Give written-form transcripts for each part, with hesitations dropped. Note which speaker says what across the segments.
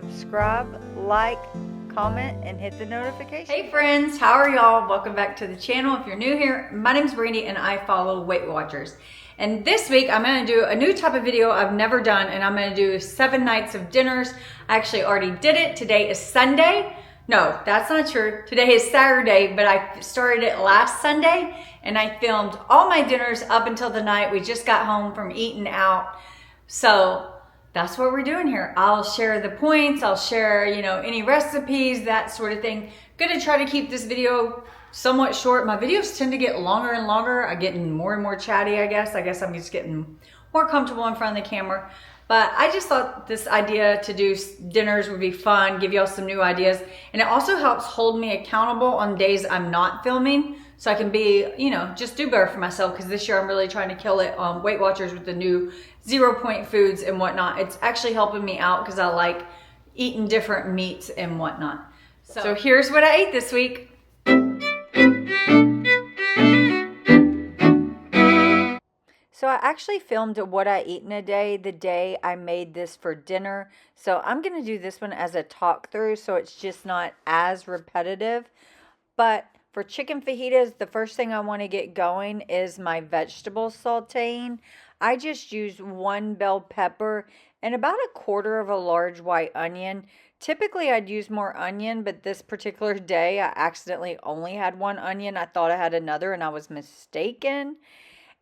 Speaker 1: subscribe, like, comment, and hit the notification.
Speaker 2: Hey friends, how are y'all? Welcome back to the channel. If you're new here, my name's Brandy and I follow Weight Watchers. And this week I'm gonna do a new type of video I've never done, and I'm gonna do 7 nights of dinners. I actually already did it. Today is Sunday. No, that's not true. Today is Saturday, but I started it last Sunday and I filmed all my dinners up until the night. We just got home from eating out. So that's what we're doing here. I'll share the points, I'll share, any recipes, that sort of thing. Gonna try to keep this video somewhat short. My videos tend to get longer and longer. I'm getting more and more chatty, I guess. I guess I'm just getting more comfortable in front of the camera. But I just thought this idea to do dinners would be fun, give y'all some new ideas. And it also helps hold me accountable on days I'm not filming. So I can be, just do better for myself, because this year I'm really trying to kill it on Weight Watchers with the new 0-point foods and whatnot. It's actually helping me out because I like eating different meats and whatnot. So here's what I ate this week.
Speaker 1: So I actually filmed what I eat in a day the day I made this for dinner. So I'm going to do this one as a talk through, so it's just not as repetitive. But for chicken fajitas, the first thing I want to get going is my vegetable sauteing. I just used 1 bell pepper and about 1/4 of a large white onion. Typically I'd use more onion, but this particular day I accidentally only had 1 onion. I thought I had another and I was mistaken.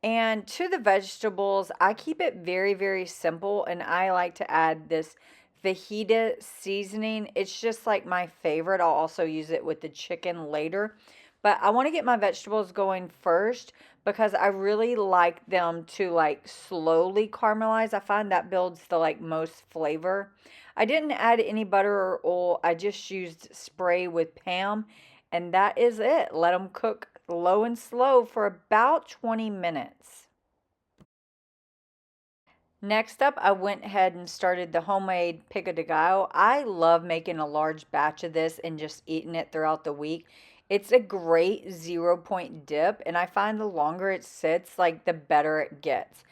Speaker 1: And to the vegetables, I keep it very, very simple, and I like to add this fajita seasoning. It's just like my favorite. I'll also use it with the chicken later. But I want to get my vegetables going first because I really like them to slowly caramelize. I find that builds the most flavor. I didn't add any butter or oil. I just used spray with Pam, and that is it. Let them cook low and slow for about 20 minutes. Next up, I went ahead and started the homemade pico de gallo. I love making a large batch of this and just eating it throughout the week. It's a great 0-point dip, and I find the longer it sits, the better it gets.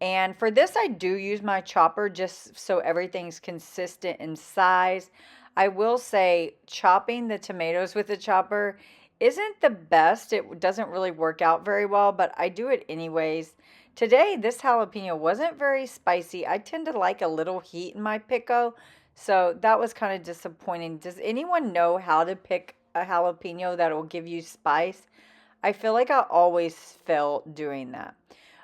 Speaker 1: And for this, I do use my chopper just so everything's consistent in size. I will say chopping the tomatoes with the chopper isn't the best. It doesn't really work out very well, but I do it anyways. Today, this jalapeno wasn't very spicy. I tend to like a little heat in my pico, so that was kind of disappointing. Does anyone know how to pick a jalapeno that will give you spice? I feel like I always fail doing that.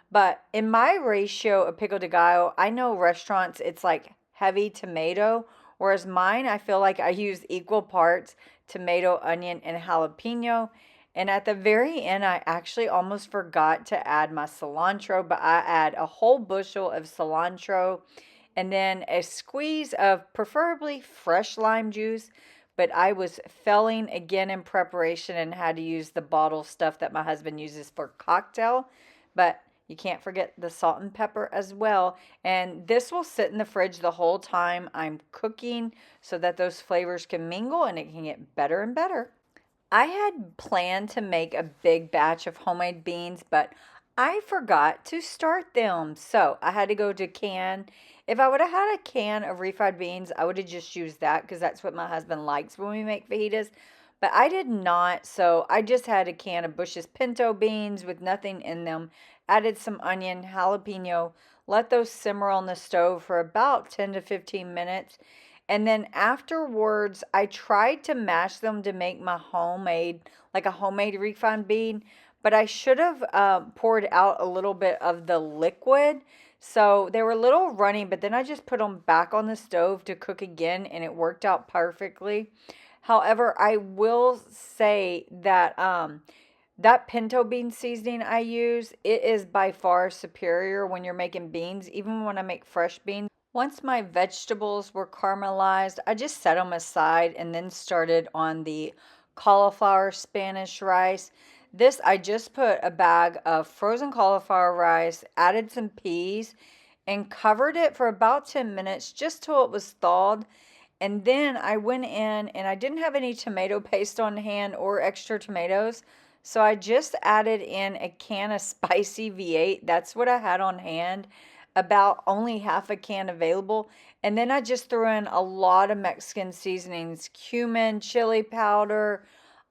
Speaker 1: But in my ratio of pico de gallo, I know restaurants, it's heavy tomato, whereas mine, I feel like I use equal parts tomato, onion, and jalapeno. And at the very end, I actually almost forgot to add my cilantro, but I add a whole bushel of cilantro and then a squeeze of preferably fresh lime juice. But I was failing again in preparation and had to use the bottle stuff that my husband uses for cocktail. But you can't forget the salt and pepper as well. And this will sit in the fridge the whole time I'm cooking so that those flavors can mingle and it can get better and better. I had planned to make a big batch of homemade beans, but I forgot to start them. So I had to go to can. If I would have had a can of refried beans, I would have just used that because that's what my husband likes when we make fajitas. But I did not, so I just had a can of Bush's pinto beans with nothing in them. Added some onion, jalapeno, let those simmer on the stove for about 10 to 15 minutes. And then afterwards, I tried to mash them to make my homemade, a homemade refried bean. But I should have poured out a little bit of the liquid. So they were a little runny, but then I just put them back on the stove to cook again, and it worked out perfectly. However, I will say that that pinto bean seasoning I use, it is by far superior when you're making beans, even when I make fresh beans. Once my vegetables were caramelized, I just set them aside and then started on the cauliflower Spanish rice. This, I just put a bag of frozen cauliflower rice, added some peas, and covered it for about 10 minutes just till it was thawed. And then I went in and I didn't have any tomato paste on hand or extra tomatoes. So I just added in a can of spicy V8. That's what I had on hand. about only half a can available. And then I just threw in a lot of Mexican seasonings, cumin, chili powder,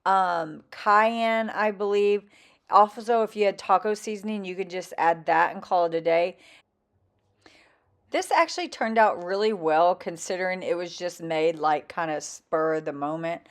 Speaker 1: cayenne, I believe. Also, if you had taco seasoning, you could just add that and call it a day. This actually turned out really well considering it was just made like kind of spur of the moment.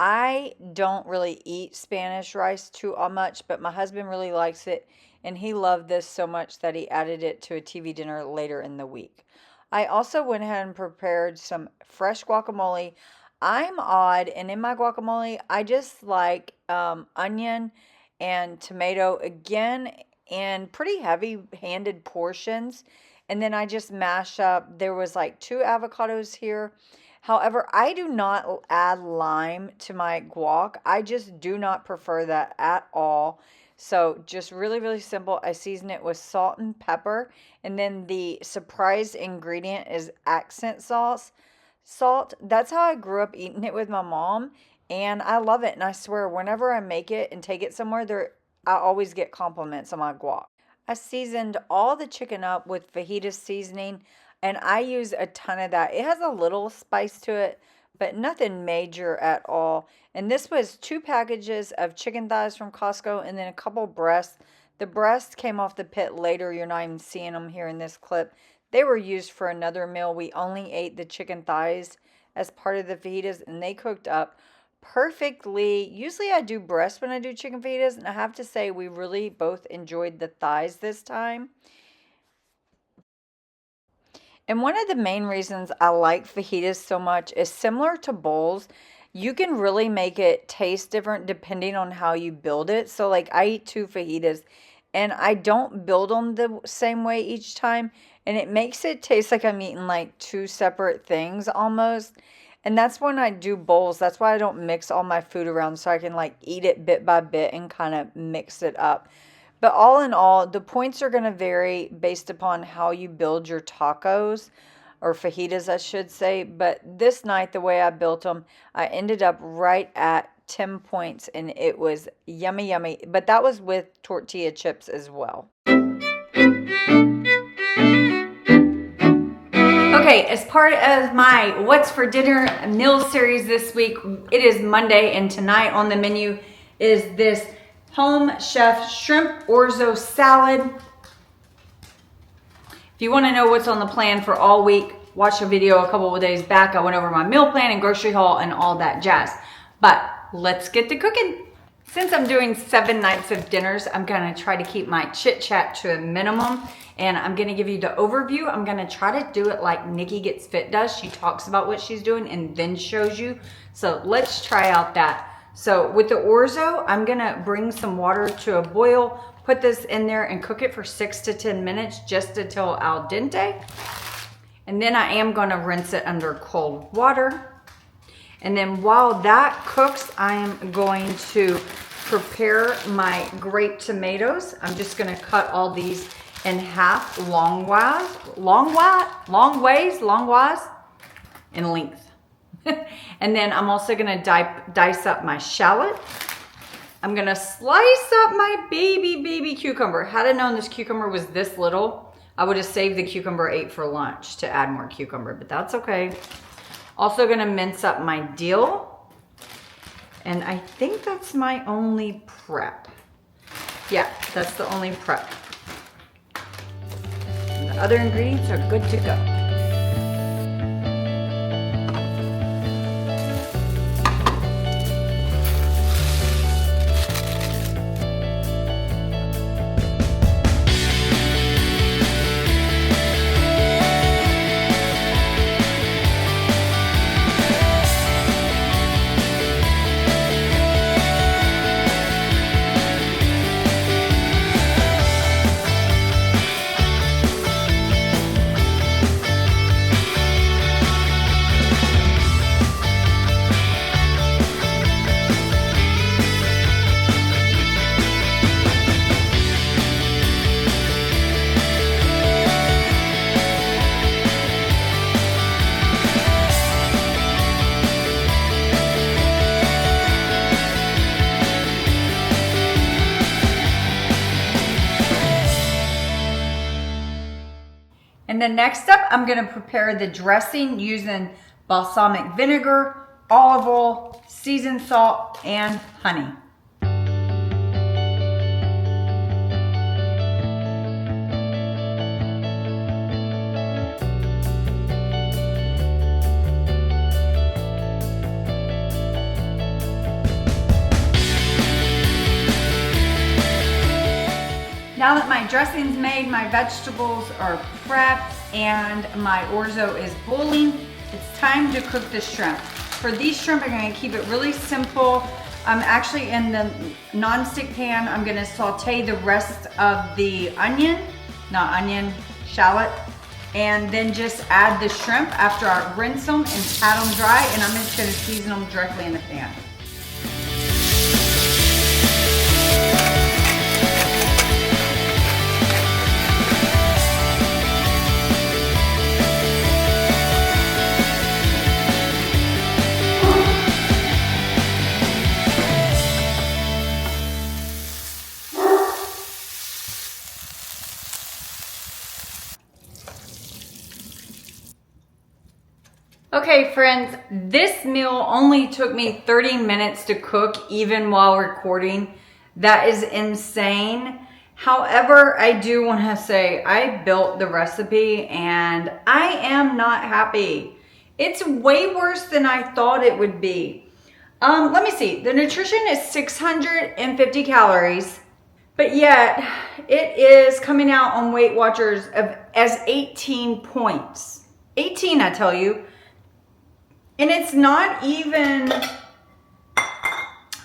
Speaker 1: I don't really eat Spanish rice too much, but my husband really likes it and he loved this so much that he added it to a TV dinner later in the week. I also went ahead and prepared some fresh guacamole. I'm odd, and in my guacamole, I just like onion and tomato again in pretty heavy handed portions, and then I just mash up. There was like 2 avocados here. However, I do not add lime to my guac. I just do not prefer that at all. So just really, really simple. I season it with salt and pepper. And then the surprise ingredient is accent sauce. Salt. That's how I grew up eating it with my mom. And I love it. And I swear, whenever I make it and take it somewhere, I always get compliments on my guac. I seasoned all the chicken up with fajita seasoning, and I use a ton of that. It has a little spice to it, but nothing major at all. And this was 2 packages of chicken thighs from Costco and then a couple breasts. The breasts came off the pit later. You're not even seeing them here in this clip. They were used for another meal. We only ate the chicken thighs as part of the fajitas, and they cooked up perfectly. Usually I do breast when I do chicken fajitas, and I have to say we really both enjoyed the thighs this time. And one of the main reasons I like fajitas so much is similar to bowls. You can really make it taste different depending on how you build it. So like I eat 2 fajitas and I don't build them the same way each time. And it makes it taste like I'm eating like 2 separate things almost. And that's when I do bowls. That's why I don't mix all my food around so I can like eat it bit by bit and kind of mix it up. But all in all, the points are going to vary based upon how you build your tacos or fajitas, I should say. But this night, the way I built them, I ended up right at 10 points and it was yummy, yummy. But that was with tortilla chips as well.
Speaker 2: Okay, as part of my What's for Dinner meal series this week, it is Monday, and tonight on the menu is this Home Chef Shrimp Orzo Salad. If you want to know what's on the plan for all week, watch a video a couple of days back. I went over my meal plan and grocery haul and all that jazz. But let's get to cooking. Since I'm doing 7 nights of dinners, I'm going to try to keep my chit chat to a minimum. And I'm going to give you the overview. I'm going to try to do it like Nikki Gets Fit does. She talks about what she's doing and then shows you. So let's try out that. So with the orzo, I'm going to bring some water to a boil, put this in there and cook it for 6 to 10 minutes just until al dente. And then I am going to rinse it under cold water. And then while that cooks, I am going to prepare my grape tomatoes. I'm just going to cut all these in half longwise in length. And then I'm also going to dice up my shallot. I'm going to slice up my baby cucumber. Had I known this cucumber was this little, I would have saved the cucumber 8 for lunch to add more cucumber, but that's okay. Also going to mince up my dill. And I think that's my only prep. Yeah, that's the only prep. And the other ingredients are good to go. And then next up, I'm gonna prepare the dressing using balsamic vinegar, olive oil, seasoned salt, and honey. Now that my dressing's made, my vegetables are prepped, and my orzo is boiling, it's time to cook the shrimp. For these shrimp, I'm gonna keep it really simple. I'm actually in the non-stick pan, I'm gonna saute the rest of the shallot, and then just add the shrimp after I rinse them and pat them dry, and I'm just gonna season them directly in the pan. Okay friends, this meal only took me 30 minutes to cook even while recording. That is insane. However, I do want to say I built the recipe and I am not happy. It's way worse than I thought it would be. Let me see. The nutrition is 650 calories, but yet it is coming out on Weight Watchers as 18 points. 18, I tell you. And it's not even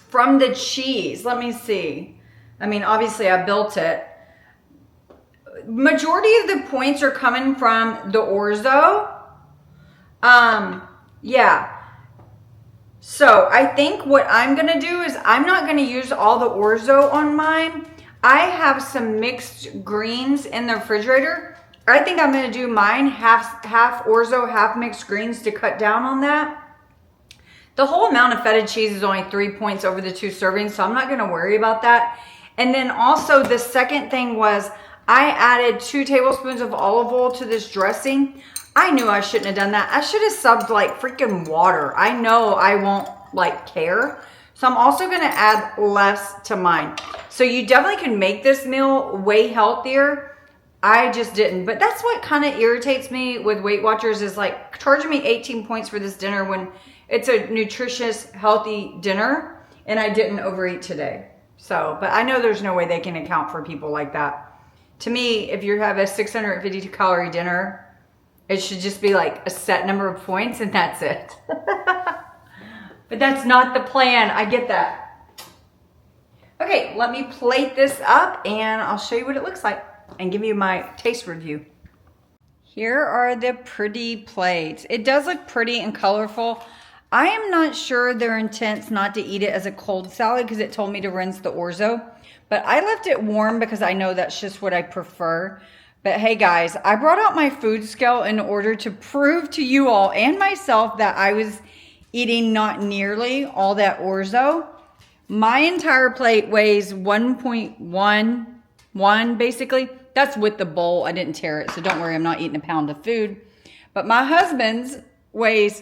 Speaker 2: from the cheese. Let me see. I mean, obviously I built it. Majority of the points are coming from the orzo. Yeah. So I think what I'm gonna do is I'm not gonna use all the orzo on mine. I have some mixed greens in the refrigerator. I think I'm gonna do mine half orzo, half mixed greens to cut down on that. The whole amount of feta cheese is only 3 points over the 2 servings, so I'm not gonna worry about that. And then also the second thing was I added 2 tablespoons of olive oil to this dressing. I knew I shouldn't have done that. I should have subbed like freaking water. I know I won't like care. So I'm also gonna add less to mine. So you definitely can make this meal way healthier. I just didn't, but that's what kind of irritates me with Weight Watchers is like charging me 18 points for this dinner when it's a nutritious, healthy dinner and I didn't overeat today. So, but I know there's no way they can account for people like that. To me, if you have a 650 calorie dinner, it should just be like a set number of points and that's it. But that's not the plan. I get that. Okay, let me plate this up and I'll show you what it looks like and give you my taste review. Here are the pretty plates. It does look pretty and colorful. I am not sure their intent's not to eat it as a cold salad because it told me to rinse the orzo, but I left it warm because I know that's just what I prefer. But hey guys, I brought out my food scale in order to prove to you all and myself that I was eating not nearly all that orzo. My entire plate weighs 1.11 basically. That's with the bowl. I didn't tear it, so don't worry, I'm not eating a pound of food. But my husband's weighs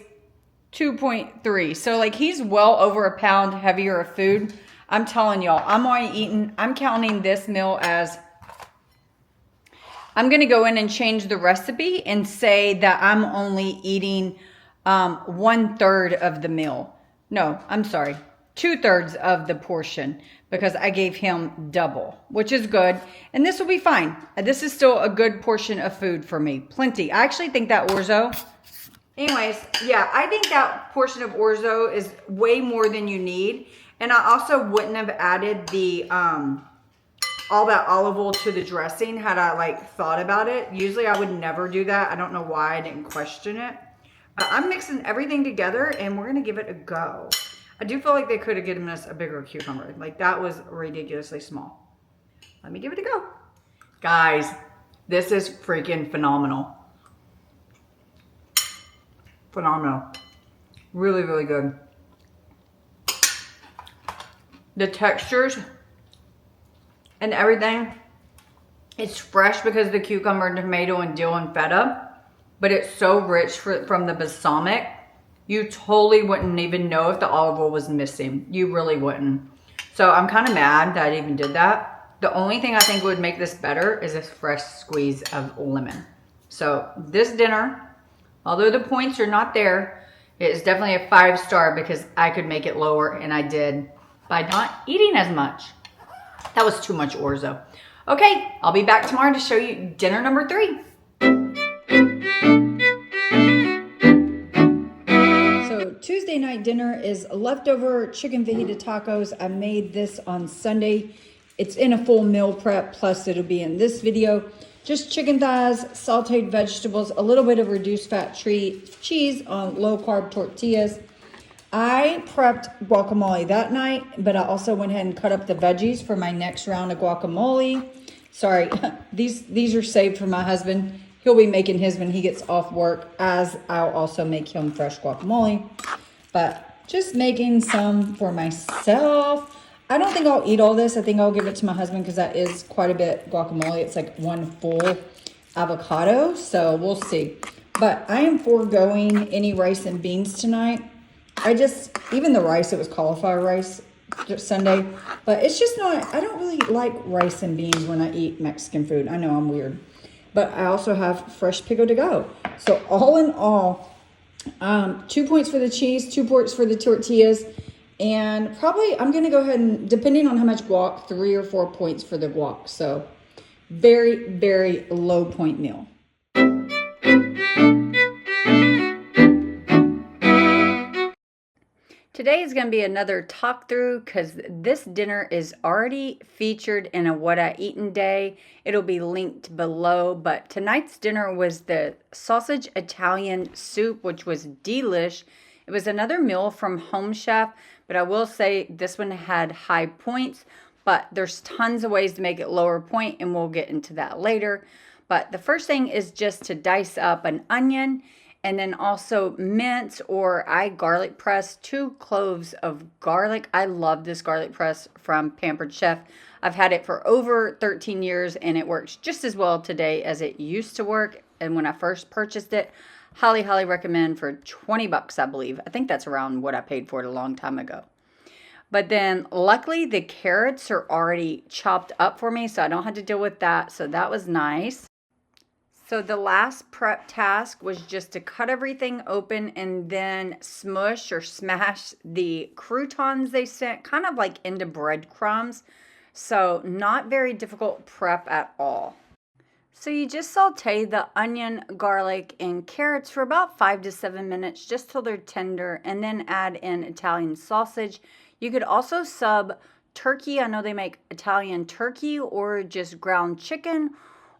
Speaker 2: 2.3. So like he's well over a pound heavier of food. I'm telling y'all, I'm counting this meal as, I'm gonna go in and change the recipe and say that I'm only eating 1/3 of the meal. No, I'm sorry, 2/3 of the portion because I gave him double, which is good. And this will be fine. This is still a good portion of food for me. Plenty. I actually think that orzo, anyways, yeah, I think that portion of orzo is way more than you need. And I also wouldn't have added the, all that olive oil to the dressing had I like thought about it. Usually I would never do that. I don't know why I didn't question it. But I'm mixing everything together and we're gonna give it a go. I do feel like they could have given us a bigger cucumber. Like that was ridiculously small. Let me give it a go. Guys, this is freaking phenomenal. Phenomenal. Really, really good. The textures and everything It's fresh because of the cucumber, tomato, and dill and feta, but it's so rich from the balsamic. You totally wouldn't even know if the olive oil was missing. You really wouldn't. So I'm kind of mad that I even did that. The only thing I think would make this better is a fresh squeeze of lemon. So this dinner, although the points are not there, it is definitely a 5-star because I could make it lower, and I did by not eating as much. That was too much orzo. Okay, I'll be back tomorrow to show you dinner number 3. So Tuesday night dinner is leftover chicken fajita tacos. I made this on Sunday. It's in a full meal prep, plus it'll be in this video. Just chicken thighs, sauteed vegetables, a little bit of reduced fat cheese on low carb tortillas. I prepped guacamole that night, but I also went ahead and cut up the veggies for my next round of guacamole. Sorry, these are saved for my husband. He'll be making his when he gets off work, as I'll also make him fresh guacamole. But just making some for myself. I don't think I'll eat all this. I think I'll give it to my husband because that is quite a bit guacamole. It's like one full avocado, so we'll see. But I am foregoing any rice and beans tonight. Even the rice, it was cauliflower rice Sunday, but it's just not, I don't really like rice and beans when I eat Mexican food. I know I'm weird, but I also have fresh pico de gallo. So all in all, 2 points for the cheese, 2 points for the tortillas, and probably I'm going to go ahead and, depending on how much guac, 3 or 4 points for the guac. So very, very low point meal.
Speaker 1: Today is going to be another talk through because this dinner is already featured in a What I Eaten Day. It'll be linked below, but tonight's dinner was the sausage Italian soup, which was delish. It was another meal from Home Chef, but I will say this one had high points, but there's tons of ways to make it lower point, and we'll get into that later. But the first thing is just to dice up an onion, and then also mince, or I garlic press 2 cloves of garlic. I love this garlic press from Pampered Chef. I've had it for over 13 years and it works just as well today as it used to work. And when I first purchased it, highly, highly recommend for 20 bucks, I believe. I think that's around what I paid for it a long time ago. But then luckily the carrots are already chopped up for me, so I don't have to deal with that. So that was nice. So the last prep task was just to cut everything open and then smush or smash the croutons they sent, kind of like into breadcrumbs. So not very difficult prep at all. So you just saute the onion, garlic, and carrots for about 5 to 7 minutes, just till they're tender, and then add in Italian sausage. You could also sub turkey. I know they make Italian turkey or just ground chicken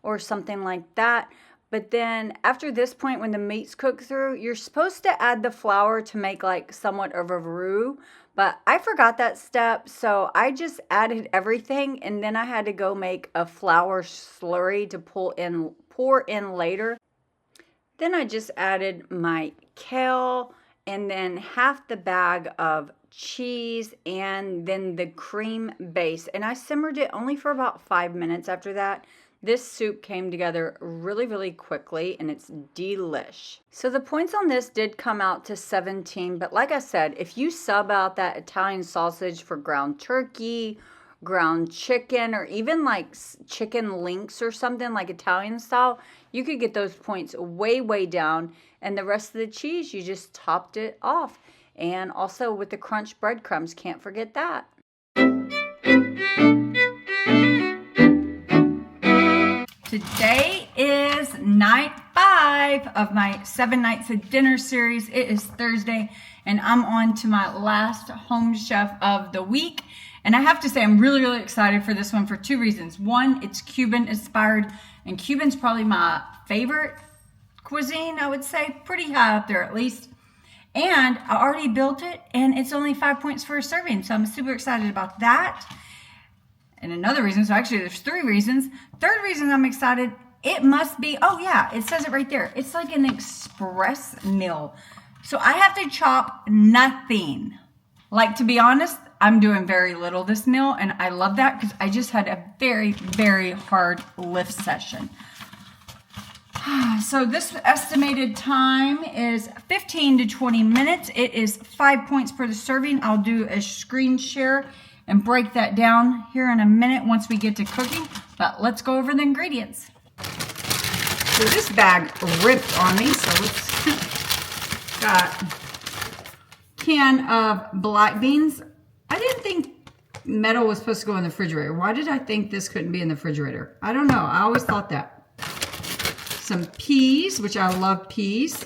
Speaker 1: or something like that. But then after this point, when the meat's cooked through, you're supposed to add the flour to make like somewhat of a roux. But I forgot that step, so I just added everything, and then I had to go make a flour slurry to pour in later. Then I just added my kale and then half the bag of cheese and then the cream base. And I simmered it only for about 5 minutes after that. This soup came together really, really quickly, and it's delish. So the points on this did come out to 17, but like I said, if you sub out that Italian sausage for ground turkey, ground chicken, or even like chicken links or something like Italian style, you could get those points way, way down. And the rest of the cheese, you just topped it off. And also with the crunch breadcrumbs, can't forget that. Today is night 5 of my 7 nights of dinner series. It is Thursday, and I'm on to my last Home Chef of the week. And I have to say, I'm really, really excited for this one for 2 reasons. One, it's Cuban inspired, and Cuban's probably my favorite cuisine, I would say. Pretty high up there, at least. And I already built it, and it's only 5 points for a serving, so I'm super excited about that. And another reason, so actually there's 3 reasons. Third reason I'm excited, it must be, oh yeah, it says it right there. It's like an express meal. So I have to chop nothing. Like, to be honest,
Speaker 2: I'm doing very little this meal, and I love that because I just had a very, very hard lift session. So this estimated time is 15 to 20 minutes. It is 5 points per the serving. I'll do a screen share and break that down here in a minute once we get to cooking. But let's go over the ingredients. So this bag ripped on me, so let's got can of black beans. I didn't think metal was supposed to go in the refrigerator. Why did I think this couldn't be in the refrigerator? I don't know. I always thought that. Some peas, which I love peas.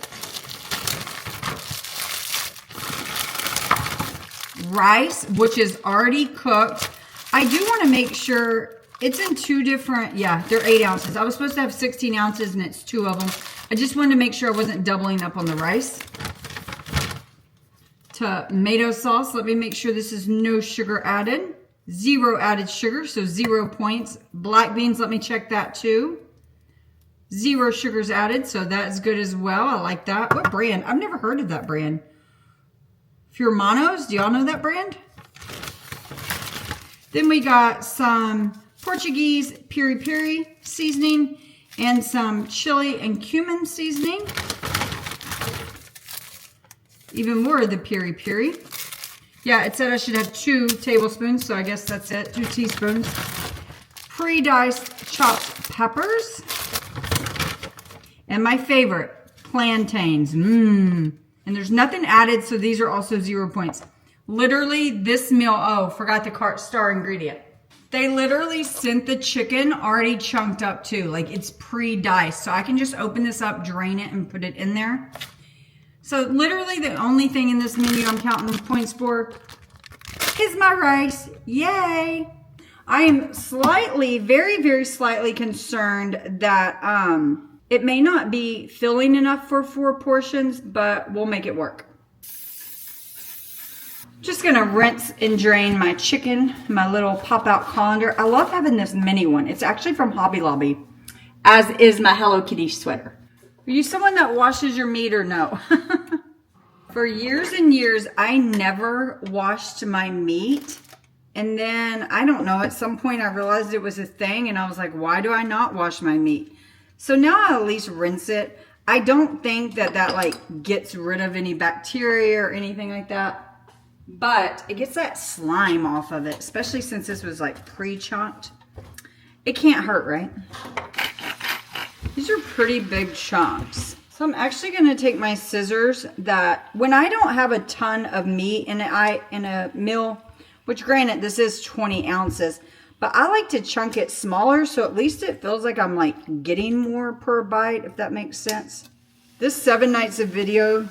Speaker 2: Rice, which is already cooked. I do want to make sure it's in two different, yeah, they're 8 ounces. I was supposed to have 16 ounces and it's 2 of them. I just wanted to make sure I wasn't doubling up on the rice. Tomato sauce, let me make sure this is no sugar added. 0 added sugar, so 0 points. Black beans, let me check that too. 0 sugars added, so that's good as well. I like that. What brand? I've never heard of that brand. Furmanos, do y'all know that brand? Then we got some Portuguese piri piri seasoning and some chili and cumin seasoning. Even more of the piri piri. Yeah, it said I should have 2 tablespoons, so I guess that's it, 2 teaspoons. Pre-diced chopped peppers. And my favorite, plantains. And there's nothing added, so these are also 0 points. Literally, this meal, oh, forgot the star ingredient. They literally sent the chicken already chunked up too. Like it's pre-diced. So I can just open this up, drain it, and put it in there. So literally the only thing in this menu I'm counting points for is my rice. Yay! I am slightly, very, very slightly concerned that it may not be filling enough for 4 portions, but we'll make it work. Just gonna rinse and drain my chicken, my little pop-out colander. I love having this mini one. It's actually from Hobby Lobby, as is my Hello Kitty sweater. Are you someone that washes your meat or no? For years and years, I never washed my meat. And then, I don't know, at some point I realized it was a thing and I was like, why do I not wash my meat? So now I at least rinse it. I don't think that like gets rid of any bacteria or anything like that. But it gets that slime off of it, especially since this was like pre-chunked. It can't hurt, right? These are pretty big chunks. So I'm actually going to take my scissors that when I don't have a ton of meat in a meal, which granted this is 20 ounces, but I like to chunk it smaller so at least it feels like I'm like getting more per bite, if that makes sense. This 7 nights of video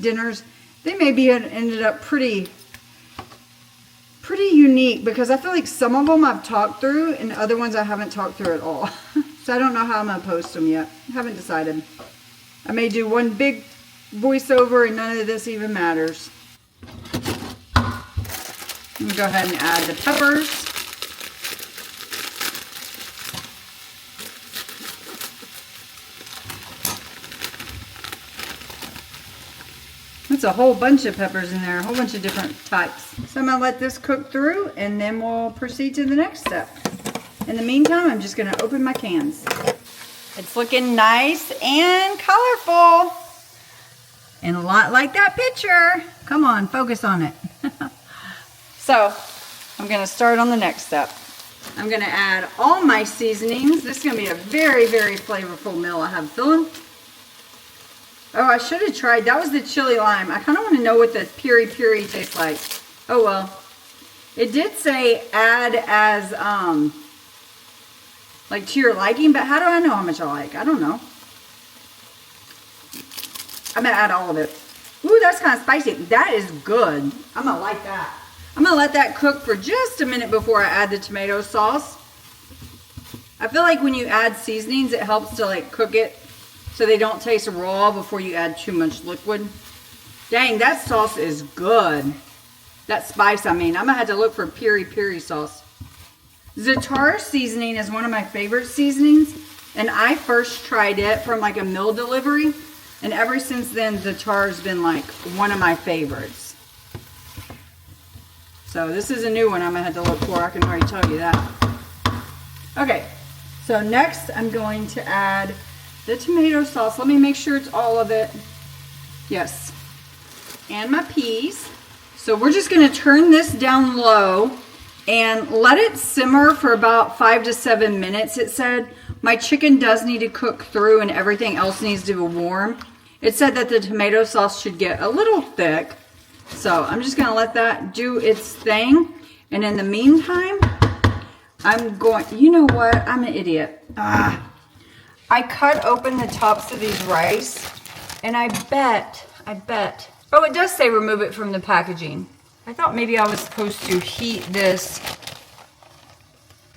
Speaker 2: dinners, they maybe ended up pretty unique because I feel like some of them I've talked through and other ones I haven't talked through at all. So I don't know how I'm going to post them yet. I haven't decided. I may do one big voiceover and none of this even matters. I'm going to go ahead and add the peppers. It's a whole bunch of peppers in there, a whole bunch of different types. So I'm going to let this cook through and then we'll proceed to the next step. In the meantime, I'm just going to open my cans. It's looking nice and colorful. And a lot like that picture. Come on, focus on it. So, I'm going to start on the next step. I'm going to add all my seasonings. This is going to be a very, very flavorful meal I have filling. Oh, I should have tried. That was the chili lime. I kind of want to know what the piri piri tastes like. Oh, well. It did say add as, like to your liking, but how do I know how much I like? I don't know. I'm going to add all of it. Ooh, that's kind of spicy. That is good. I'm going to like that. I'm going to let that cook for just a minute before I add the tomato sauce. I feel like when you add seasonings, it helps to like cook it so they don't taste raw before you add too much liquid. Dang, that sauce is good. That spice, I mean. I'm going to have to look for piri piri sauce. Za'atar seasoning is one of my favorite seasonings. And I first tried it from like a meal delivery. And ever since then, Za'atar has been like one of my favorites. So this is a new one I'm gonna have to look for. I can already tell you that. Okay, so next I'm going to add the tomato sauce. Let me make sure it's all of it. Yes, and my peas. So we're just gonna turn this down low and let it simmer for about 5 to 7 minutes. It said my chicken does need to cook through and everything else needs to be warm. It said that the tomato sauce should get a little thick. So I'm just gonna let that do its thing. And in the meantime, I'm going, you know what? I'm an idiot. I cut open the tops of these rice and I bet. Oh, it does say remove it from the packaging. I thought maybe I was supposed to heat this.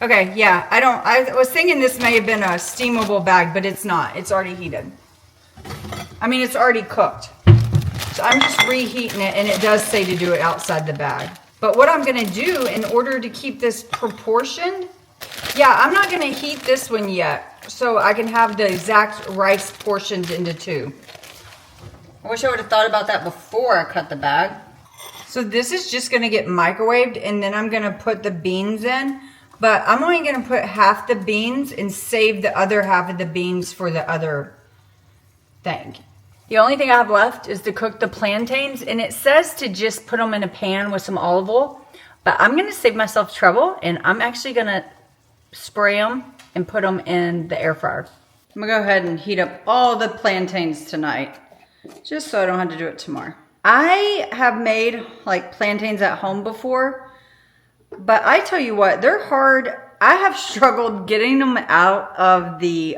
Speaker 2: Okay, yeah, I was thinking this may have been a steamable bag, but it's not. It's already heated. I mean, it's already cooked. So I'm just reheating it, and it does say to do it outside the bag. But what I'm gonna do in order to keep this proportioned, yeah, I'm not gonna heat this one yet, so I can have the exact rice portions into 2. I wish I would have thought about that before I cut the bag. So this is just gonna get microwaved, and then I'm gonna put the beans in, but I'm only gonna put half the beans and save the other half of the beans for the other thing. The only thing I have left is to cook the plantains, and it says to just put them in a pan with some olive oil, but I'm gonna save myself trouble, and I'm actually gonna spray them and put them in the air fryer. I'm gonna go ahead and heat up all the plantains tonight, just so I don't have to do it tomorrow. I have made like plantains at home before, but I tell you what, they're hard. I have struggled getting them out of the,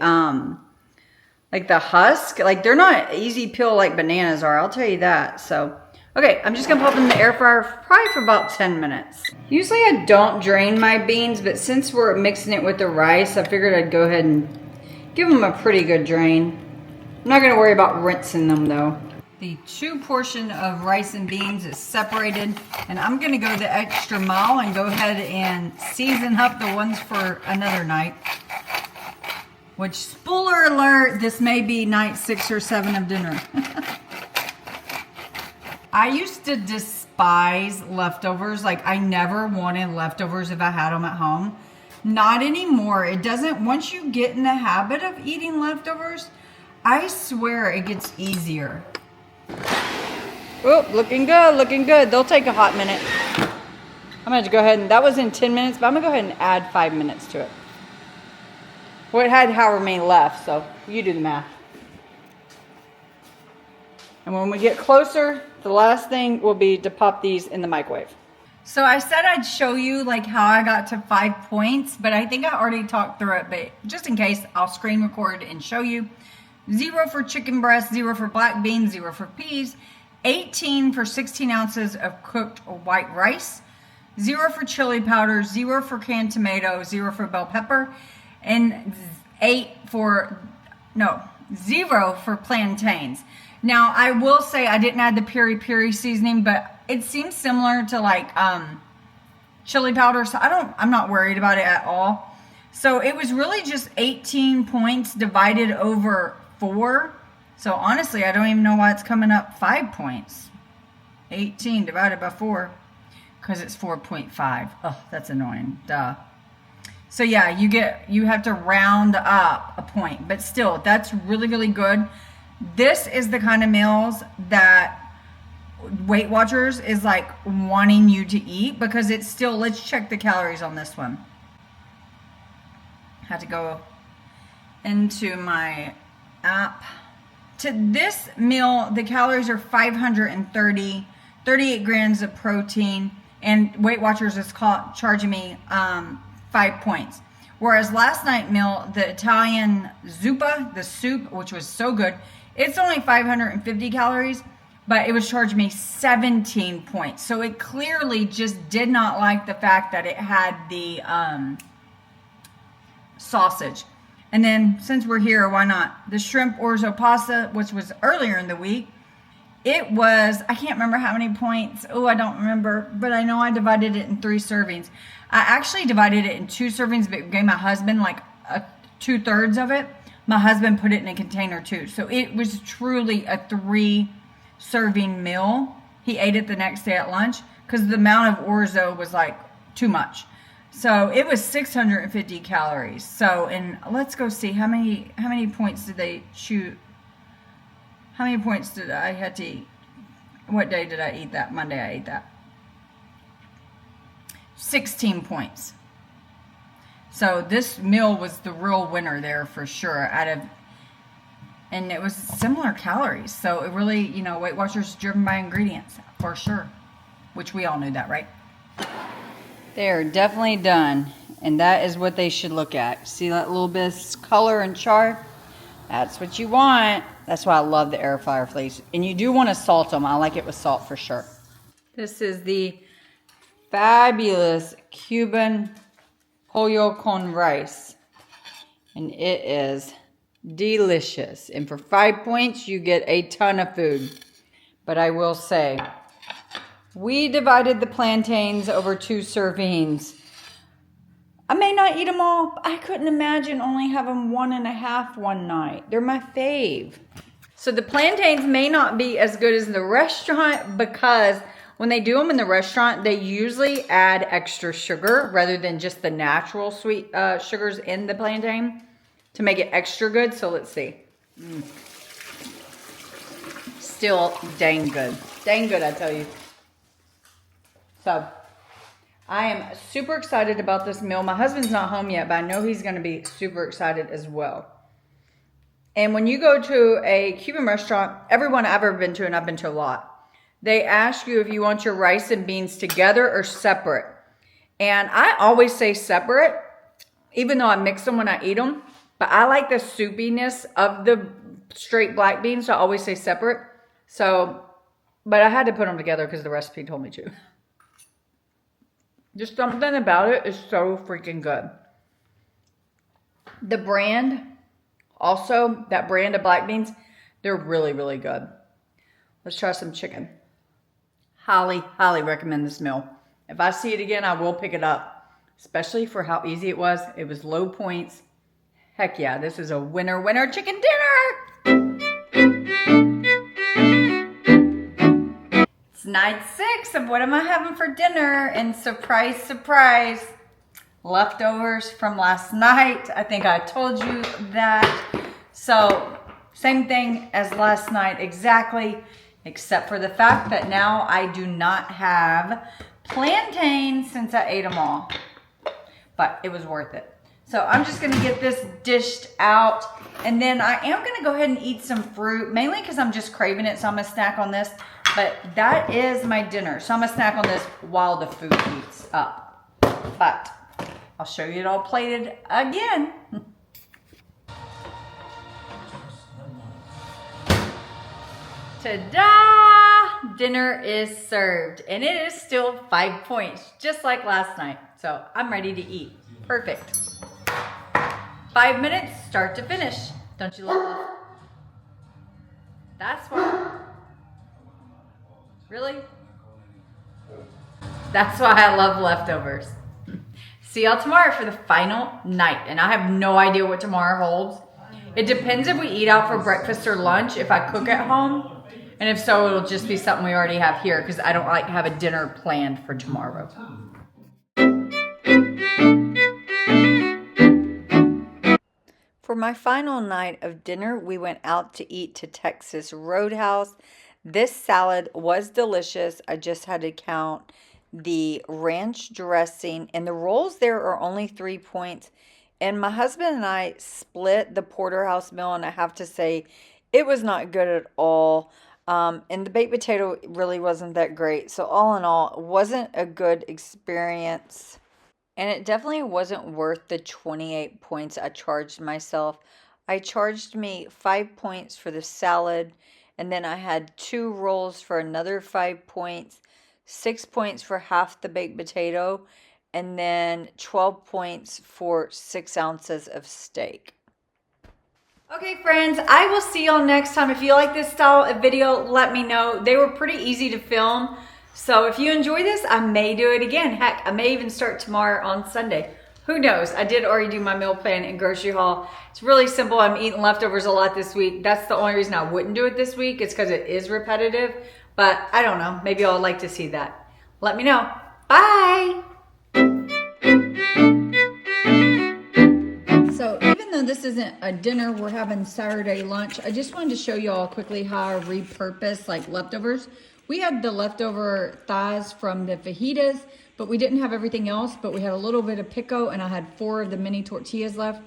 Speaker 2: like the husk. Like they're not easy peel like bananas are, I'll tell you that. So, okay, I'm just gonna pop them in the air fryer probably for about 10 minutes. Usually I don't drain my beans, but since we're mixing it with the rice, I figured I'd go ahead and give them a pretty good drain. I'm not gonna worry about rinsing them though. The 2 portion of rice and beans is separated, and I'm gonna go the extra mile and go ahead and season up the ones for another night. Which, spoiler alert, this may be night 6 or 7 of dinner. I used to despise leftovers. Like, I never wanted leftovers if I had them at home. Not anymore. It doesn't, once you get in the habit of eating leftovers, I swear it gets easier. Oh, looking good, looking good. They'll take a hot minute. I'm going to go ahead and, that was in 10 minutes, but I'm going to go ahead and add 5 minutes to it. Well, it had however many left, so you do the math. And when we get closer, the last thing will be to pop these in the microwave. So I said I'd show you like how I got to 5 points, but I think I already talked through it, but just in case, I'll screen record and show you. 0 for chicken breast, 0 for black beans, 0 for peas, 18 for 16 ounces of cooked white rice, 0 for chili powder, 0 for canned tomato, 0 for bell pepper, and 0 for plantains. Now, I will say I didn't add the peri-peri seasoning, but it seems similar to like chili powder, so I'm not worried about it at all. So it was really just 18 points divided over 4. So honestly, I don't even know why it's coming up 5 points. 18 divided by 4, because it's 4.5. Oh, that's annoying. Duh. So yeah, you have to round up a point, but still, that's really, really good. This is the kind of meals that Weight Watchers is like wanting you to eat, because it's still, let's check the calories on this one. I had to go into my app. To this meal, the calories are 530, 38 grams of protein, and Weight Watchers is charging me 5 points. Whereas last night meal, the Italian zuppa, the soup, which was so good, it's only 550 calories, but it was charging me 17 points. So it clearly just did not like the fact that it had the sausage. And then since we're here, why not? The shrimp orzo pasta, which was earlier in the week, it was, I can't remember how many points. Oh, I don't remember, but I know I divided it in 3 servings. I actually divided it in 2 servings, but gave my husband like 2/3 of it. My husband put it in a container too. So it was truly a 3 serving meal. He ate it the next day at lunch, because the amount of orzo was like too much. So it was 650 calories. So, and let's go see how many points did they shoot? How many points did I had to eat? What day did I eat that? Monday I ate that. 16 points. So this meal was the real winner there for sure. And it was similar calories. So it really, you know, Weight Watchers driven by ingredients for sure. Which we all knew that, right? They are definitely done. And that is what they should look at. See that little bit of color and char? That's what you want. That's why I love the air fryer, please. And you do want to salt them. I like it with salt for sure. This is the fabulous Cuban pollo con rice. And it is delicious. And for 5 points, you get a ton of food. But I will say, we divided the plantains over 2 servings. I may not eat them all, but I couldn't imagine only having 1.5 one night. They're my fave. So the plantains may not be as good as the restaurant because when they do them in the restaurant, they usually add extra sugar rather than just the natural sweet sugars in the plantain to make it extra good. So let's see. Still dang good. Dang good, I tell you. So I am super excited about this meal. My husband's not home yet, but I know he's going to be super excited as well. And when you go to a Cuban restaurant, everyone I've ever been to, and I've been to a lot, they ask you if you want your rice and beans together or separate. And I always say separate, even though I mix them when I eat them. But I like the soupiness of the straight black beans, so I always say separate. So, but I had to put them together because the recipe told me to. Just something about it is so freaking good. The brand, also, that brand of black beans, they're really, really good. Let's try some chicken. Highly, highly recommend this meal. If I see it again, I will pick it up. Especially for how easy it was. It was low points. Heck yeah, this is a winner, winner chicken dinner! It's night 6 of what am I having for dinner? And surprise, surprise, leftovers from last night. I think I told you that. So, same thing as last night exactly, except for the fact that now I do not have plantains since I ate them all. But it was worth it. So I'm just gonna get this dished out, and then I am gonna go ahead and eat some fruit, mainly because I'm just craving it, so I'm gonna snack on this. But that is my dinner. So I'm gonna snack on this while the food heats up. But I'll show you it all plated again. Ta-da! Dinner is served, and it is still 5 points, just like last night. So I'm ready to eat. Perfect. 5 minutes, start to finish. Don't you love this? That's why. Really? That's why I love leftovers. See y'all tomorrow for the final night. And I have no idea what tomorrow holds. It depends if we eat out for breakfast or lunch, if I cook at home. And if so, it'll just be something we already have here because I don't like to have a dinner planned for tomorrow. For my final night of dinner, we went out to eat to Texas Roadhouse. This salad was delicious. I just had to count the ranch dressing, and the rolls there are only 3 points. And my husband and I split the porterhouse meal, and I have to say it was not good at all. And the baked potato really wasn't that great. So all in all, it wasn't a good experience. And it definitely wasn't worth the 28 points I charged myself. I charged me 5 points for the salad, and then I had 2 rolls for another 5 points, 6 points for half the baked potato, and then 12 points for 6 ounces of steak. Okay, friends, I will see y'all next time. If you like this style of video, let me know. They were pretty easy to film. So if you enjoy this, I may do it again. Heck, I may even start tomorrow on Sunday. Who knows? I did already do my meal plan and grocery haul. It's really simple. I'm eating leftovers a lot this week. That's the only reason I wouldn't do it this week. It's because it is repetitive. But I don't know. Maybe y'all would like to see that. let me know. Bye. So even though this isn't a dinner, we're having Saturday lunch. I just wanted to show you all quickly how I repurpose like leftovers. We had the leftover thighs from the fajitas, but we didn't have everything else, but we had a little bit of pico and I had 4 of the mini tortillas left.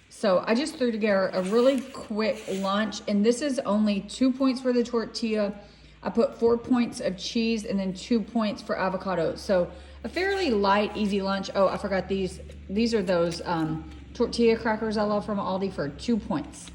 Speaker 2: So I just threw together a really quick lunch, and this is only 2 points for the tortilla. I put 4 points of cheese and then 2 points for avocado. So a fairly light, easy lunch. Oh, I forgot these. These are those tortilla crackers I love from Aldi for 2 points.